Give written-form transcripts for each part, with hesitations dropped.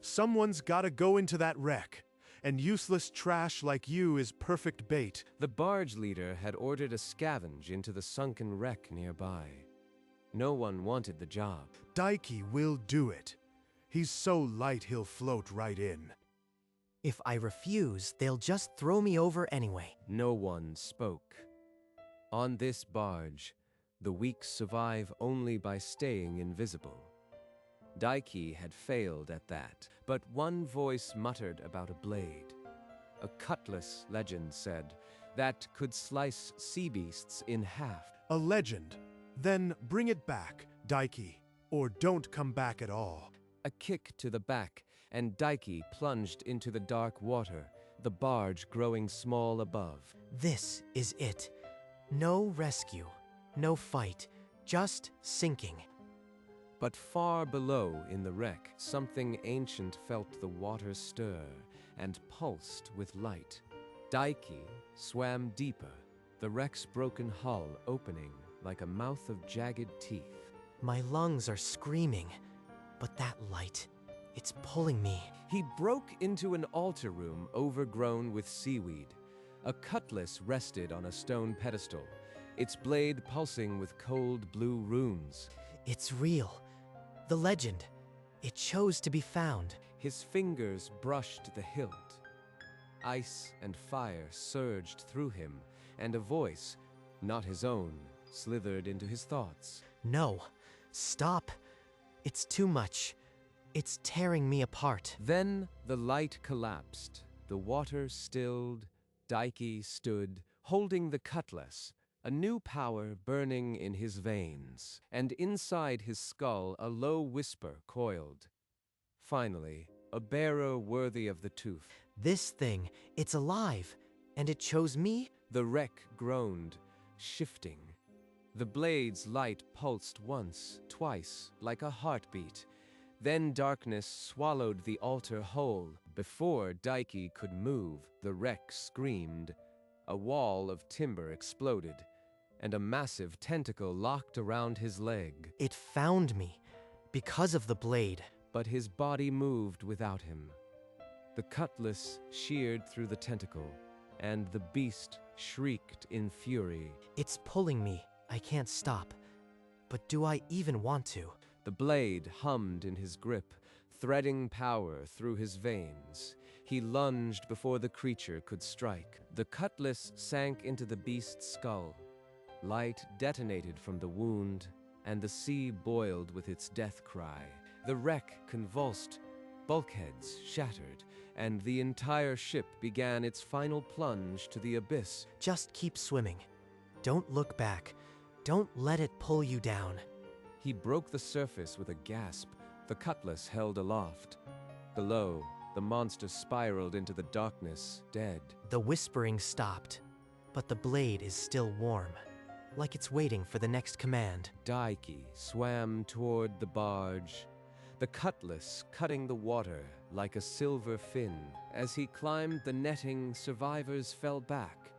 Someone's gotta go into that wreck. And useless trash like you is perfect bait. The barge leader had ordered a scavenge into the sunken wreck nearby. No one wanted the job. Daiki will do it. He's so light he'll float right in. If I refuse, they'll just throw me over anyway. No one spoke. On this barge, the weak survive only by staying invisible. Daiki had failed at that, but one voice muttered about a blade. A Cutlass, legend said, that could slice sea beasts in half. A legend. Then bring it back, Daiki, or don't come back at all. A kick to the back, and Daiki plunged into the dark water, the barge growing small above. This is it. No rescue, no fight, just sinking. But far below in the wreck, something ancient felt the water stir and pulsed with light. Daiki swam deeper, the wreck's broken hull opening like a mouth of jagged teeth. My lungs are screaming, but that light, it's pulling me. He broke into an altar room overgrown with seaweed. A cutlass rested on a stone pedestal, its blade pulsing with cold blue runes. It's real. The legend. It chose to be found. His fingers brushed the hilt. Ice and fire surged through him, and a voice, not his own, slithered into his thoughts. No. Stop. It's too much. It's tearing me apart. Then the light collapsed. The water stilled. Daiki stood, holding the cutlass, a new power burning in his veins, and inside his skull a low whisper coiled. Finally, a bearer worthy of the tooth. This thing, it's alive, and it chose me? The wreck groaned, shifting. The blade's light pulsed once, twice, like a heartbeat. Then darkness swallowed the altar whole. Before Daiki could move, the wreck screamed. A wall of timber exploded, and a massive tentacle locked around his leg. It found me, because of the blade. But his body moved without him. The cutlass sheared through the tentacle, and the beast shrieked in fury. It's pulling me. I can't stop. But do I even want to? The blade hummed in his grip, threading power through his veins. He lunged before the creature could strike. The cutlass sank into the beast's skull. Light detonated from the wound, and the sea boiled with its death cry. The wreck convulsed, bulkheads shattered, and the entire ship began its final plunge to the abyss. Just keep swimming. Don't look back. Don't let it pull you down. He broke the surface with a gasp, the cutlass held aloft. Below, the monster spiraled into the darkness, dead. The whispering stopped, but the blade is still warm, like it's waiting for the next command. Daiki swam toward the barge, the cutlass cutting the water like a silver fin. As he climbed the netting, survivors fell back,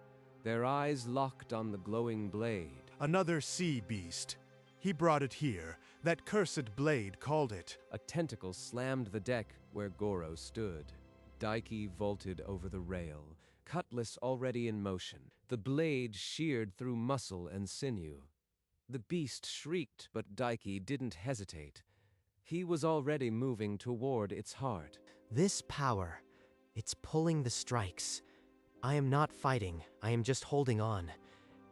their eyes locked on the glowing blade. Another sea beast. He brought it here. That cursed blade called it. A tentacle slammed the deck where Goro stood. Daiki vaulted over the rail, cutlass already in motion. The blade sheared through muscle and sinew. The beast shrieked, but Daiki didn't hesitate. He was already moving toward its heart. This power, it's pulling the strikes. I am not fighting, I am just holding on.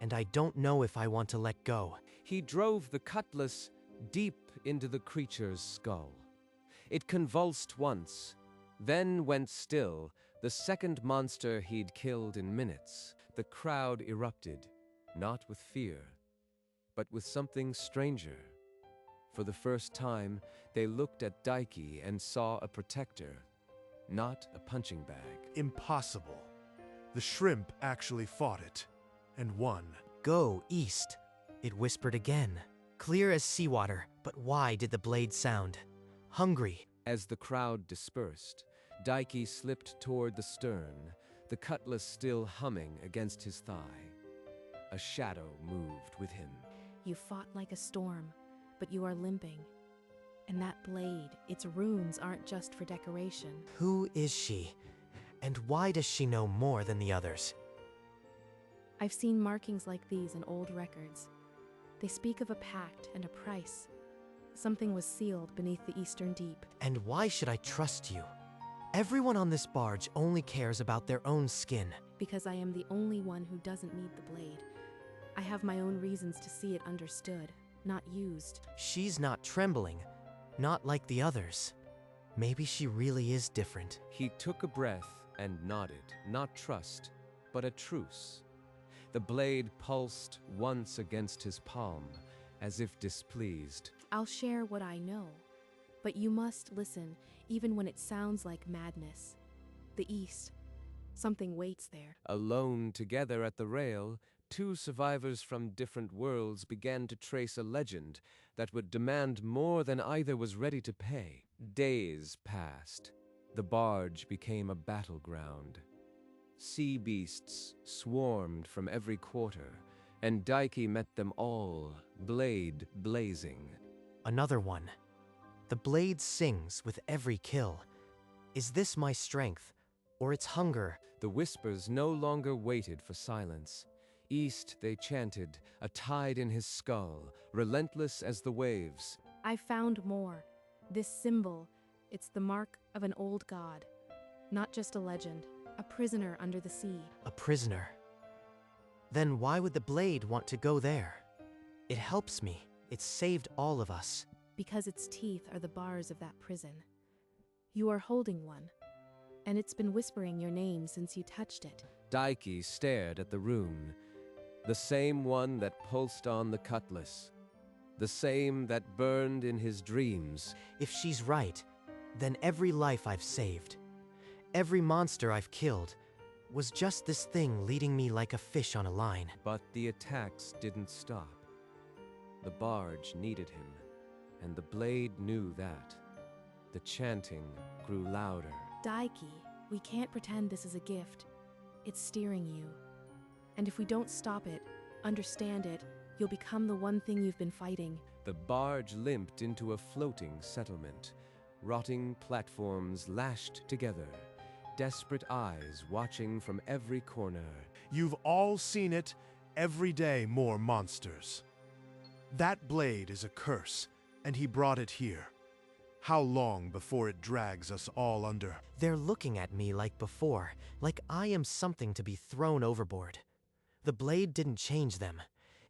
And I don't know if I want to let go. He drove the cutlass deep into the creature's skull. It convulsed once, then went still, the second monster he'd killed in minutes. The crowd erupted, not with fear, but with something stranger. For the first time, they looked at Daiki and saw a protector, not a punching bag. Impossible. The shrimp actually fought it, and won. Go east, it whispered again. Clear as seawater, but why did the blade sound? Hungry. As the crowd dispersed, Daiki slipped toward the stern, the cutlass still humming against his thigh. A shadow moved with him. You fought like a storm, but you are limping. And that blade, its runes aren't just for decoration. Who is she? And why does she know more than the others? I've seen markings like these in old records. They speak of a pact and a price. Something was sealed beneath the Eastern Deep. And why should I trust you? Everyone on this barge only cares about their own skin. Because I am the only one who doesn't need the blade. I have my own reasons to see it understood, not used. She's not trembling, not like the others. Maybe she really is different. He took a breath and nodded, not trust, but a truce. The blade pulsed once against his palm, as if displeased. I'll share what I know, but you must listen, even when it sounds like madness. The East, something waits there. Alone together at the rail, two survivors from different worlds began to trace a legend that would demand more than either was ready to pay. Days passed. The barge became a battleground. Sea beasts swarmed from every quarter, and Daiki met them all, blade blazing. Another one. The blade sings with every kill. Is this my strength, or its hunger? The whispers no longer waited for silence. East they chanted, a tide in his skull, relentless as the waves. I found more. This symbol, it's the mark of an old god. Not just a legend, a prisoner under the sea. A prisoner. Then why would the blade want to go there? It helps me. It saved all of us. Because its teeth are the bars of that prison. You are holding one, and it's been whispering your name since you touched it. Daiki stared at the rune, the same one that pulsed on the Cutlass, the same that burned in his dreams. If she's right, then every life I've saved, every monster I've killed, was just this thing leading me like a fish on a line. But the attacks didn't stop. The barge needed him, and the blade knew that. The chanting grew louder. Daiki, we can't pretend this is a gift. It's steering you. And if we don't stop it, understand it, you'll become the one thing you've been fighting. The barge limped into a floating settlement, rotting platforms lashed together, desperate eyes watching from every corner. You've all seen it every day, more monsters. That blade is a curse, and he brought it here. How long before it drags us all under? They're looking at me like before, like I am something to be thrown overboard. The blade didn't change them.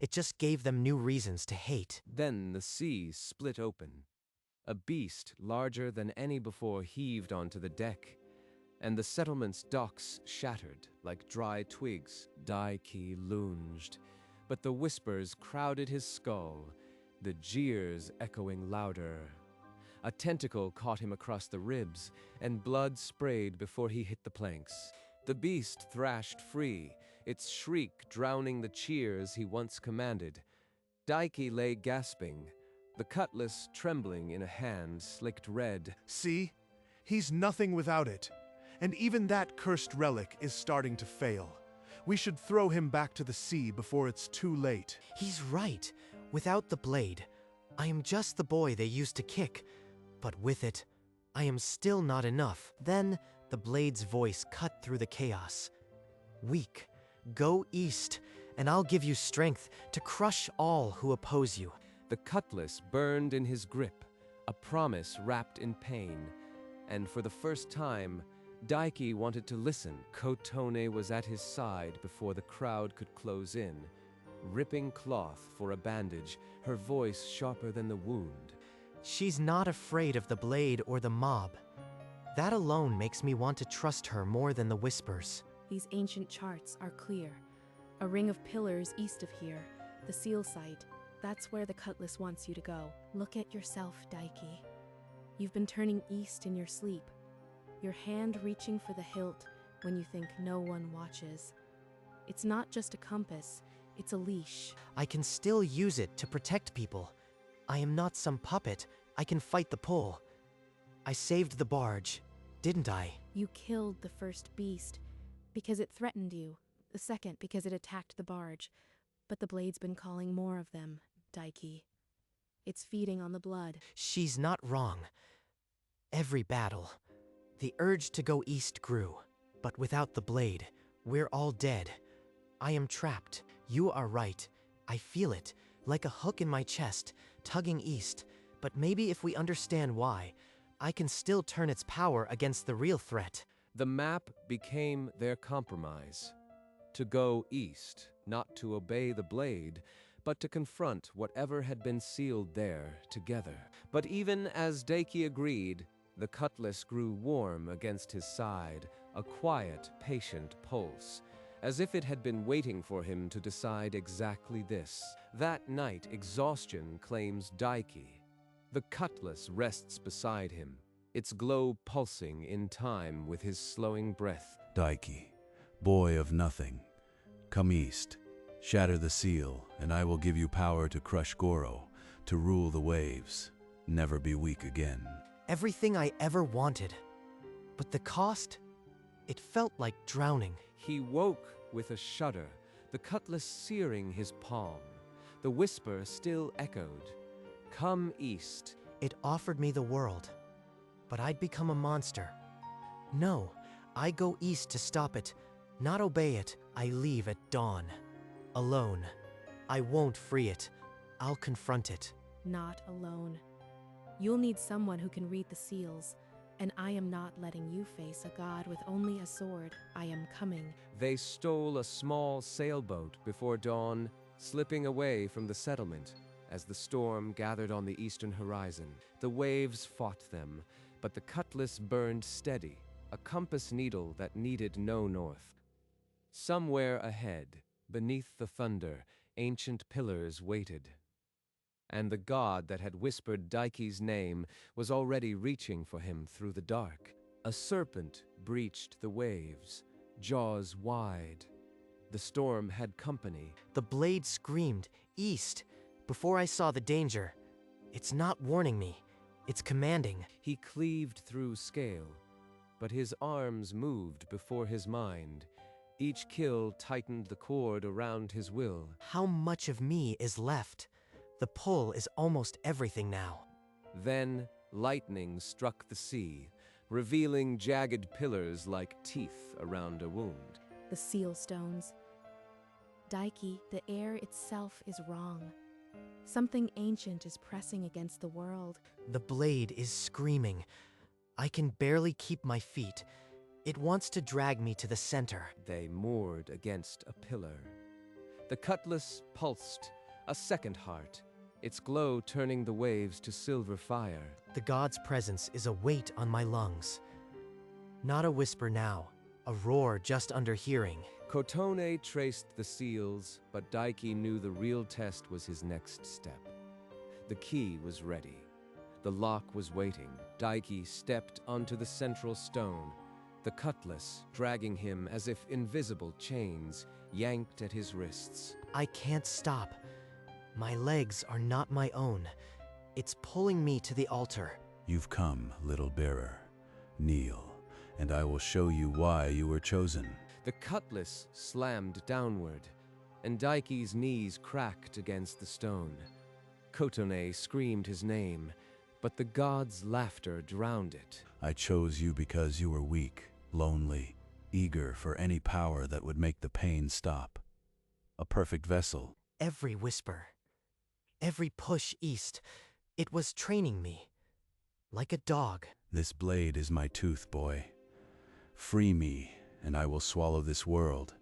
It just gave them new reasons to hate. Then the sea split open. A beast larger than any before heaved onto the deck, and the settlement's docks shattered like dry twigs. Daiki lunged, but the whispers crowded his skull, the jeers echoing louder. A tentacle caught him across the ribs, and blood sprayed before he hit the planks. The beast thrashed free, its shriek drowning the cheers he once commanded. Daiki lay gasping, the cutlass trembling in a hand slicked red. See? He's nothing without it. And even that cursed relic is starting to fail. We should throw him back to the sea before it's too late. He's right. Without the blade, I am just the boy they used to kick. But with it, I am still not enough. Then, the blade's voice cut through the chaos. Weak, go east, and I'll give you strength to crush all who oppose you. The cutlass burned in his grip, a promise wrapped in pain. And for the first time, Daiki wanted to listen. Kotone was at his side before the crowd could close in, ripping cloth for a bandage, her voice sharper than the wound. She's not afraid of the blade or the mob. That alone makes me want to trust her more than the whispers. These ancient charts are clear. A ring of pillars east of here, the seal site. That's where the Cutlass wants you to go. Look at yourself, Daiki. You've been turning east in your sleep, your hand reaching for the hilt when you think no one watches. It's not just a compass, it's a leash. I can still use it to protect people. I am not some puppet. I can fight the pull. I saved the barge, didn't I? You killed the first beast because it threatened you, the second because it attacked the barge. But the blade's been calling more of them, Daiki. It's feeding on the blood. She's not wrong. Every battle, the urge to go east grew. But without the blade, we're all dead. I am trapped. You are right. I feel it, like a hook in my chest, tugging east. But maybe if we understand why, I can still turn its power against the real threat. The map became their compromise. To go east, not to obey the blade, but to confront whatever had been sealed there together. But even as Daiki agreed, the cutlass grew warm against his side, a quiet, patient pulse, as if it had been waiting for him to decide exactly this. That night, exhaustion claims Daiki. The cutlass rests beside him, its glow pulsing in time with his slowing breath. Daiki, boy of nothing, come east, shatter the seal, and I will give you power to crush Goro, to rule the waves, never be weak again. Everything I ever wanted. But the cost? It felt like drowning. He woke with a shudder, the cutlass searing his palm. The whisper still echoed, "Come east." It offered me the world, but I'd become a monster. No, I go east to stop it, not obey it. I leave at dawn. Alone. I won't free it. I'll confront it. Not alone. You'll need someone who can read the seals, and I am not letting you face a god with only a sword. I am coming. They stole a small sailboat before dawn, slipping away from the settlement as the storm gathered on the eastern horizon. The waves fought them, but the cutlass burned steady, a compass needle that needed no north. Somewhere ahead, beneath the thunder, ancient pillars waited. And the god that had whispered Daiki's name was already reaching for him through the dark. A serpent breached the waves, jaws wide. The storm had company. The blade screamed, "East!" before I saw the danger. It's not warning me. It's commanding. He cleaved through scale, but his arms moved before his mind. Each kill tightened the cord around his will. How much of me is left? The pull is almost everything now. Then lightning struck the sea, revealing jagged pillars like teeth around a wound. The seal stones. Daiki, the air itself is wrong. Something ancient is pressing against the world. The blade is screaming. I can barely keep my feet. It wants to drag me to the center. They moored against a pillar. The cutlass pulsed, a second heart, its glow turning the waves to silver fire. The god's presence is a weight on my lungs. Not a whisper now, a roar just under hearing. Kotone traced the seals, but Daiki knew the real test was his next step. The key was ready. The lock was waiting. Daiki stepped onto the central stone, the cutlass dragging him as if invisible chains yanked at his wrists. I can't stop. My legs are not my own. It's pulling me to the altar. You've come, little bearer. Kneel, and I will show you why you were chosen. The cutlass slammed downward, and Daiki's knees cracked against the stone. Kotone screamed his name, but the god's laughter drowned it. I chose you because you were weak, lonely, eager for any power that would make the pain stop. A perfect vessel. Every whisper, every push east, it was training me. Like a dog. This blade is my tooth, boy. Free me, and I will swallow this world.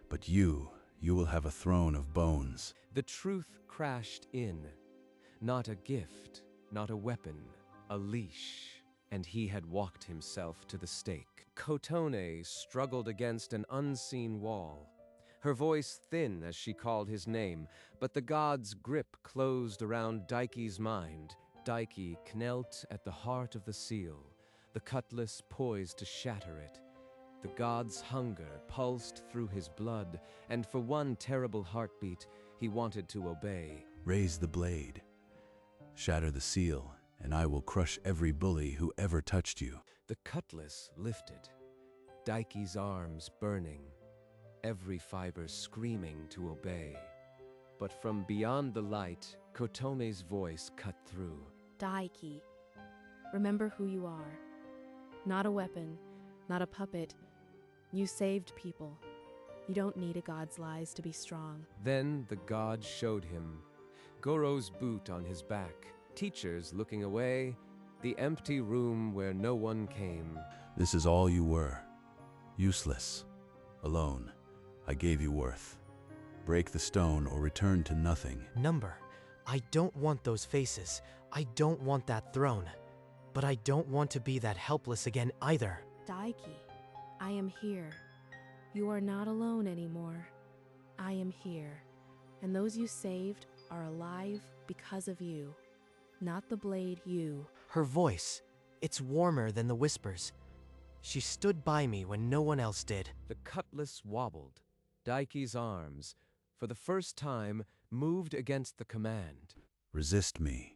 But you will have a throne of bones. The truth crashed in. Not a gift, not a weapon, a leash. And he had walked himself to the stake. Kotone struggled against an unseen wall, her voice thin as she called his name, but the god's grip closed around Daiki's mind. Daiki knelt at the heart of the seal, the cutlass poised to shatter it. The god's hunger pulsed through his blood, and for one terrible heartbeat, he wanted to obey. Raise the blade. Shatter the seal, and I will crush every bully who ever touched you. The cutlass lifted, Daiki's arms burning, every fiber screaming to obey. But from beyond the light, Kotome's voice cut through. Daiki, remember who you are. Not a weapon, not a puppet. You saved people. You don't need a god's lies to be strong. Then the god showed him Goro's boot on his back, teachers looking away, the empty room where no one came. This is all you were. Useless. Alone. I gave you worth. Break the stone or return to nothing. Number, I don't want those faces. I don't want that throne. But I don't want to be that helpless again either. Daiki, I am here. You are not alone anymore. I am here. And those you saved are alive because of you. Not the blade, you. Her voice, it's warmer than the whispers. She stood by me when no one else did. The cutlass wobbled. Daiki's arms, for the first time, moved against the command. Resist me,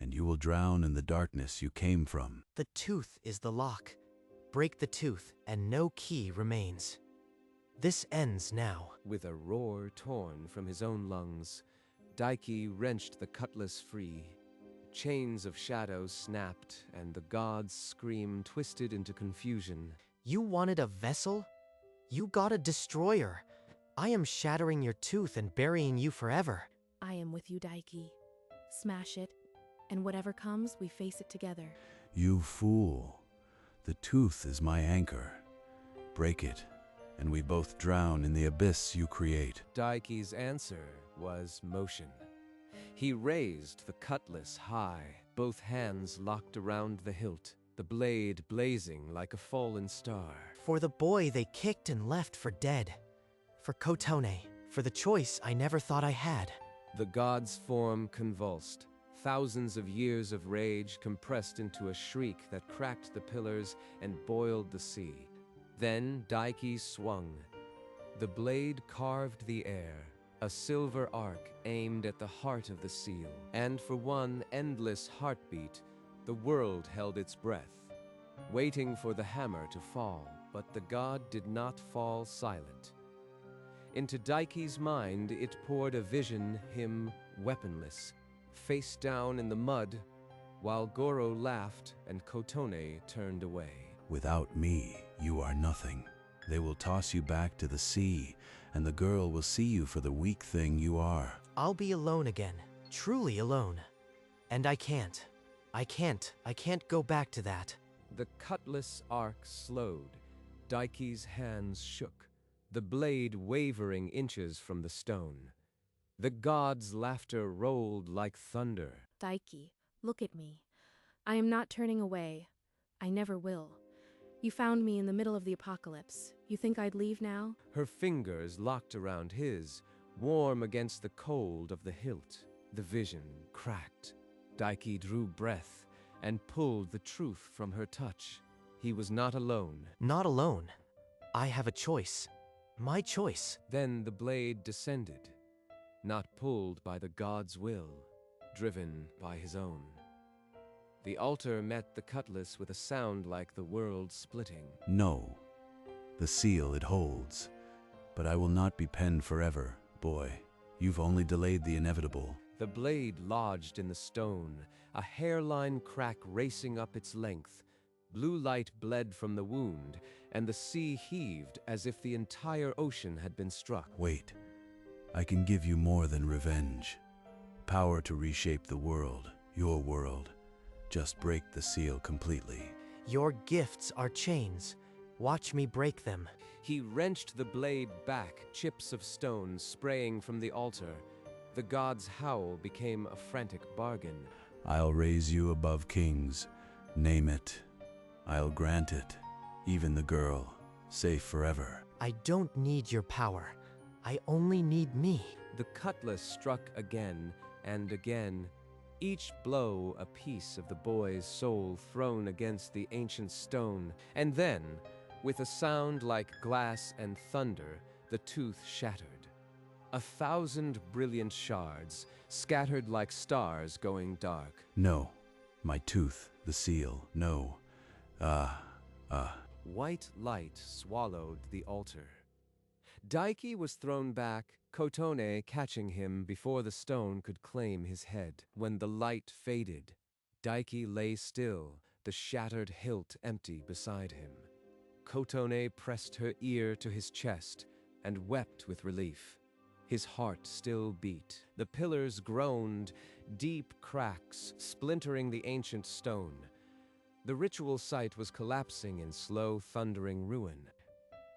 and you will drown in the darkness you came from. The tooth is the lock. Break the tooth, and no key remains. This ends now. With a roar torn from his own lungs, Daiki wrenched the cutlass free. Chains of shadows snapped, and the god's scream twisted into confusion. You wanted a vessel? You got a destroyer. I am shattering your tooth and burying you forever. I am with you, Daiki. Smash it, and whatever comes, we face it together. You fool. The tooth is my anchor. Break it, and we both drown in the abyss you create. Daiki's answer was motion. He raised the cutlass high, both hands locked around the hilt, the blade blazing like a fallen star. For the boy they kicked and left for dead. For Kotone, for the choice I never thought I had. The god's form convulsed, thousands of years of rage compressed into a shriek that cracked the pillars and boiled the sea. Then Daiki swung. The blade carved the air, a silver arc aimed at the heart of the seal. And for one endless heartbeat, the world held its breath, waiting for the hammer to fall. But the god did not fall silent. Into Daiki's mind it poured a vision, him weaponless, face down in the mud, while Goro laughed and Kotone turned away. Without me, you are nothing. They will toss you back to the sea, and the girl will see you for the weak thing you are. I'll be alone again, truly alone. And I can't go back to that. The cutlass arc slowed. Daiki's hands shook, the blade wavering inches from the stone. The god's laughter rolled like thunder. Daiki, look at me. I am not turning away. I never will. You found me in the middle of the apocalypse. You think I'd leave now? Her fingers locked around his, warm against the cold of the hilt. The vision cracked. Daiki drew breath and pulled the truth from her touch. He was not alone. Not alone. I have a choice. My choice. Then the blade descended, not pulled by the god's will, driven by his own. The altar met the cutlass with a sound like the world splitting. No. The seal it holds. But I will not be penned forever, boy. You've only delayed the inevitable. The blade lodged in the stone, a hairline crack racing up its length. Blue light bled from the wound, and the sea heaved as if the entire ocean had been struck. Wait. I can give you more than revenge. Power to reshape the world, your world. Just break the seal completely. Your gifts are chains. Watch me break them. He wrenched the blade back, chips of stone spraying from the altar. The god's howl became a frantic bargain. I'll raise you above kings. Name it. I'll grant it. Even the girl. Safe forever. I don't need your power. I only need me. The cutlass struck again and again, each blow a piece of the boy's soul thrown against the ancient stone. And then, with a sound like glass and thunder, the tooth shattered. 1,000 brilliant shards, scattered like stars going dark. No. My tooth, the seal, no. White light swallowed the altar. Daiki was thrown back, Kotone catching him before the stone could claim his head. When the light faded, Daiki lay still, the shattered hilt empty beside him. Kotone pressed her ear to his chest and wept with relief. His heart still beat. The pillars groaned, deep cracks splintering the ancient stone. The ritual site was collapsing in slow, thundering ruin.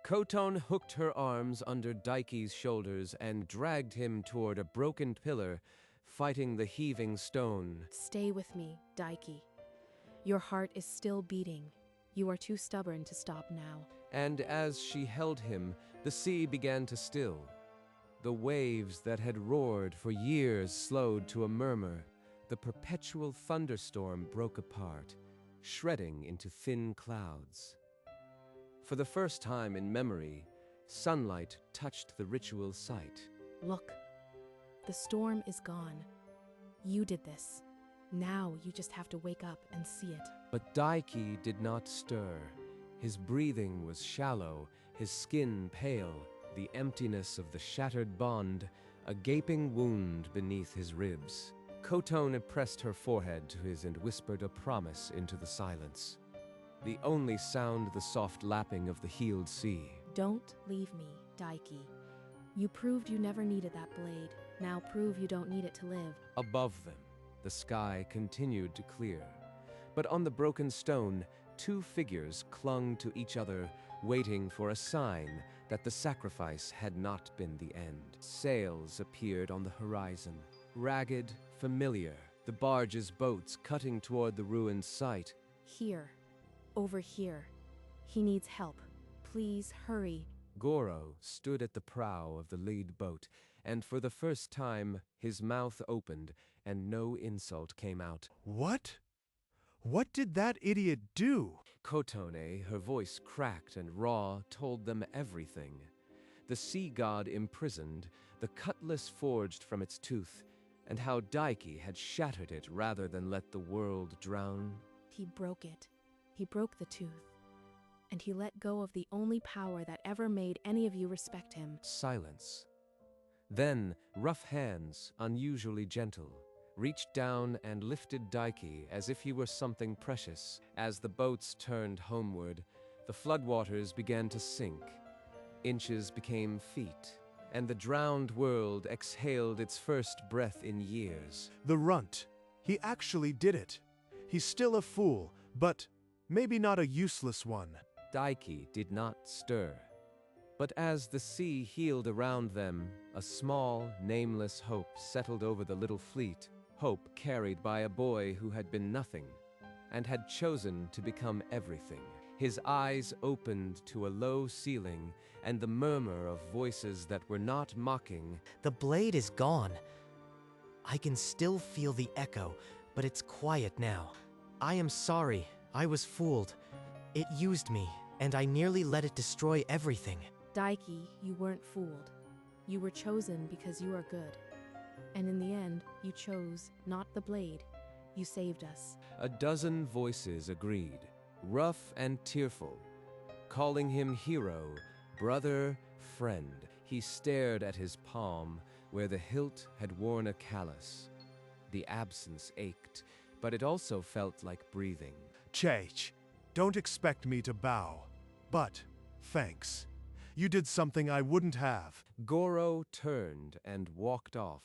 Kotone hooked her arms under Daiki's shoulders and dragged him toward a broken pillar, fighting the heaving stone. Stay with me, Daiki. Your heart is still beating. You are too stubborn to stop now. And as she held him, the sea began to still. The waves that had roared for years slowed to a murmur. The perpetual thunderstorm broke apart, shredding into thin clouds. For the first time in memory, sunlight touched the ritual site. Look, the storm is gone. You did this. Now you just have to wake up and see it. But Daiki did not stir. His breathing was shallow, his skin pale, the emptiness of the shattered bond, a gaping wound beneath his ribs. Kotone pressed her forehead to his and whispered a promise into the silence. The only sound the soft lapping of the healed sea. Don't leave me, Daiki. You proved you never needed that blade. Now prove you don't need it to live. Above them, the sky continued to clear. But on the broken stone, two figures clung to each other, waiting for a sign that the sacrifice had not been the end. Sails appeared on the horizon, ragged, familiar, the barge's boats cutting toward the ruined site. Here. Over here. He needs help. Please hurry. Goro stood at the prow of the lead boat, and for the first time his mouth opened and no insult came out. What? What did that idiot do? Kotone, her voice cracked and raw, told them everything. The sea god imprisoned, the cutlass forged from its tooth, and how Daiki had shattered it rather than let the world drown. He broke it. He broke the tooth. And he let go of the only power that ever made any of you respect him. Silence. Then, rough hands, unusually gentle, reached down and lifted Daiki as if he were something precious. As the boats turned homeward, the floodwaters began to sink. Inches became feet, and the drowned world exhaled its first breath in years. The runt. He actually did it. He's still a fool, but maybe not a useless one. Daiki did not stir. But as the sea healed around them, a small, nameless hope settled over the little fleet, hope carried by a boy who had been nothing and had chosen to become everything. His eyes opened to a low ceiling and the murmur of voices that were not mocking. The blade is gone. I can still feel the echo, but it's quiet now. I am sorry. I was fooled. It used me, and I nearly let it destroy everything. Daiki, you weren't fooled. You were chosen because you are good. And in the end, you chose not the blade. You saved us. A dozen voices agreed, rough and tearful, calling him hero, brother, friend. He stared at his palm, where the hilt had worn a callus. The absence ached, but it also felt like breathing. Chage, don't expect me to bow. But, thanks. You did something I wouldn't have. Goro turned and walked off,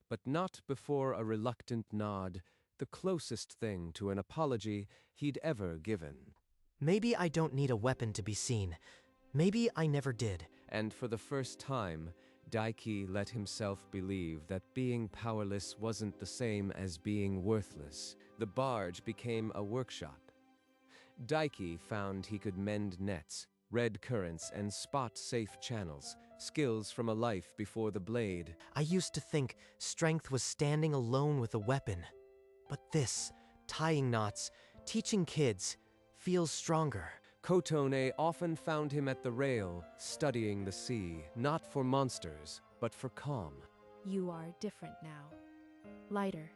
but not before a reluctant nod, the closest thing to an apology he'd ever given. Maybe I don't need a weapon to be seen. Maybe I never did. And for the first time, Daiki let himself believe that being powerless wasn't the same as being worthless. The barge became a workshop. Daiki found he could mend nets, read currents, and spot safe channels, skills from a life before the blade. I used to think strength was standing alone with a weapon. But this, tying knots, teaching kids, feels stronger. Kotone often found him at the rail, studying the sea, not for monsters, but for calm. You are different now. Lighter.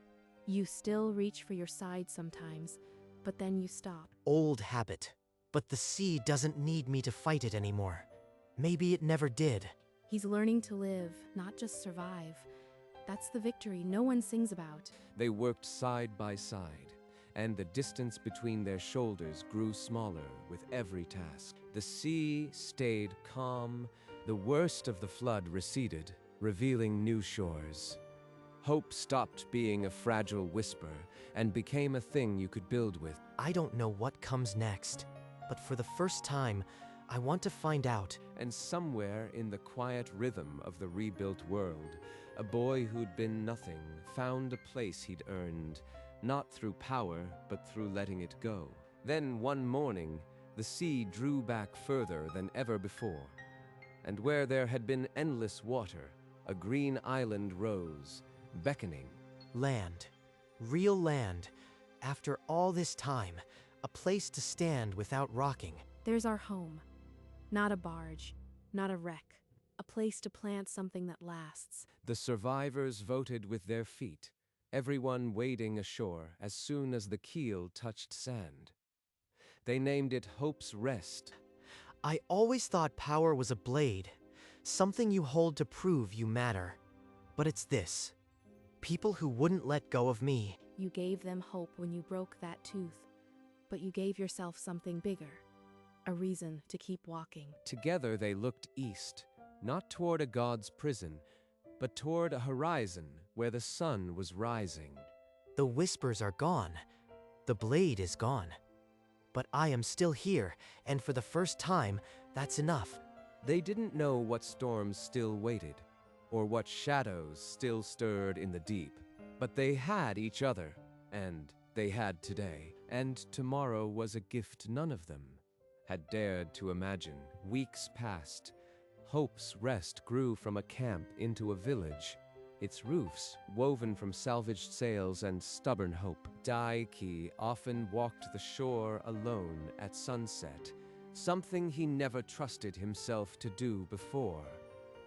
You still reach for your side sometimes, but then you stop. Old habit. But the sea doesn't need me to fight it anymore. Maybe it never did. He's learning to live, not just survive. That's the victory no one sings about. They worked side by side, and the distance between their shoulders grew smaller with every task. The sea stayed calm, the worst of the flood receded, revealing new shores. Hope stopped being a fragile whisper and became a thing you could build with. I don't know what comes next, but for the first time, I want to find out. And somewhere in the quiet rhythm of the rebuilt world, a boy who'd been nothing found a place he'd earned, not through power, but through letting it go. Then one morning, the sea drew back further than ever before, and where there had been endless water, a green island rose, beckoning. Land. Real land. After all this time, a place to stand without rocking. There's our home. Not a barge, not a wreck. A place to plant something that lasts. The survivors voted with their feet, everyone wading ashore as soon as the keel touched sand. They named it Hope's Rest. I always thought power was a blade, something you hold to prove you matter. But it's this. People who wouldn't let go of me. You gave them hope when you broke that tooth, but you gave yourself something bigger. A reason to keep walking. Together they looked east, not toward a god's prison, but toward a horizon where the sun was rising. The whispers are gone. The blade is gone. But I am still here, and for the first time, that's enough. They didn't know what storms still waited, or what shadows still stirred in the deep. But they had each other, and they had today, and tomorrow was a gift none of them had dared to imagine. Weeks passed. Hope's Rest grew from a camp into a village, its roofs woven from salvaged sails and stubborn hope. Daiki often walked the shore alone at sunset, something he never trusted himself to do before.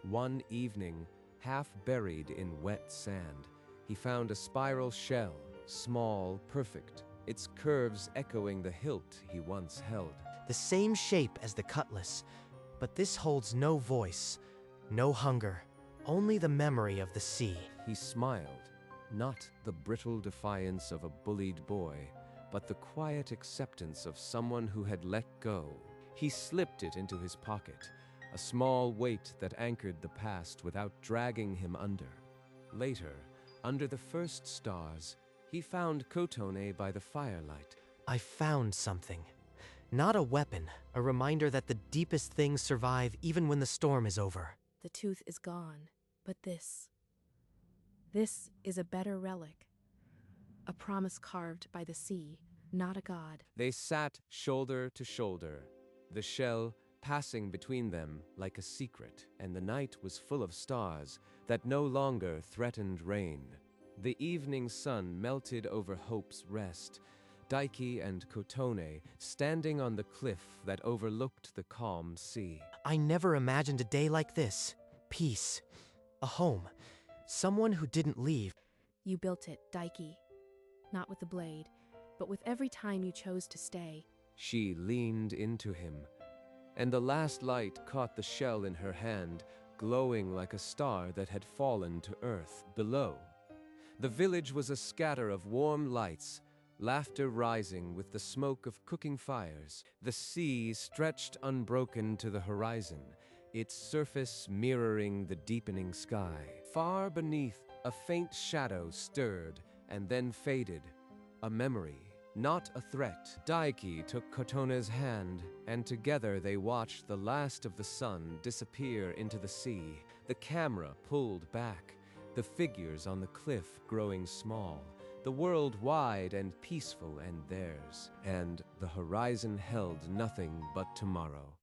One evening, half buried in wet sand, he found a spiral shell, small, perfect, its curves echoing the hilt he once held. The same shape as the Cutlass, but this holds no voice, no hunger, only the memory of the sea. He smiled, not the brittle defiance of a bullied boy, but the quiet acceptance of someone who had let go. He slipped it into his pocket, a small weight that anchored the past without dragging him under. Later, under the first stars, he found Kotone by the firelight. I found something. Not a weapon, a reminder that the deepest things survive even when the storm is over. The tooth is gone, but this is a better relic. A promise carved by the sea, not a god. They sat shoulder to shoulder, the shell passing between them like a secret, and the night was full of stars that no longer threatened rain. The evening sun melted over Hope's Rest, Daiki and Kotone standing on the cliff that overlooked the calm sea. I never imagined a day like this. Peace. A home. Someone who didn't leave. You built it, Daiki. Not with the blade, but with every time you chose to stay. She leaned into him, and the last light caught the shell in her hand, glowing like a star that had fallen to earth below. The village was a scatter of warm lights, laughter rising with the smoke of cooking fires. The sea stretched unbroken to the horizon, its surface mirroring the deepening sky. Far beneath, a faint shadow stirred and then faded, a memory, not a threat. Daiki took Kotone's hand, and together they watched the last of the sun disappear into the sea. The camera pulled back, the figures on the cliff growing small, the world wide and peaceful and theirs, and the horizon held nothing but tomorrow.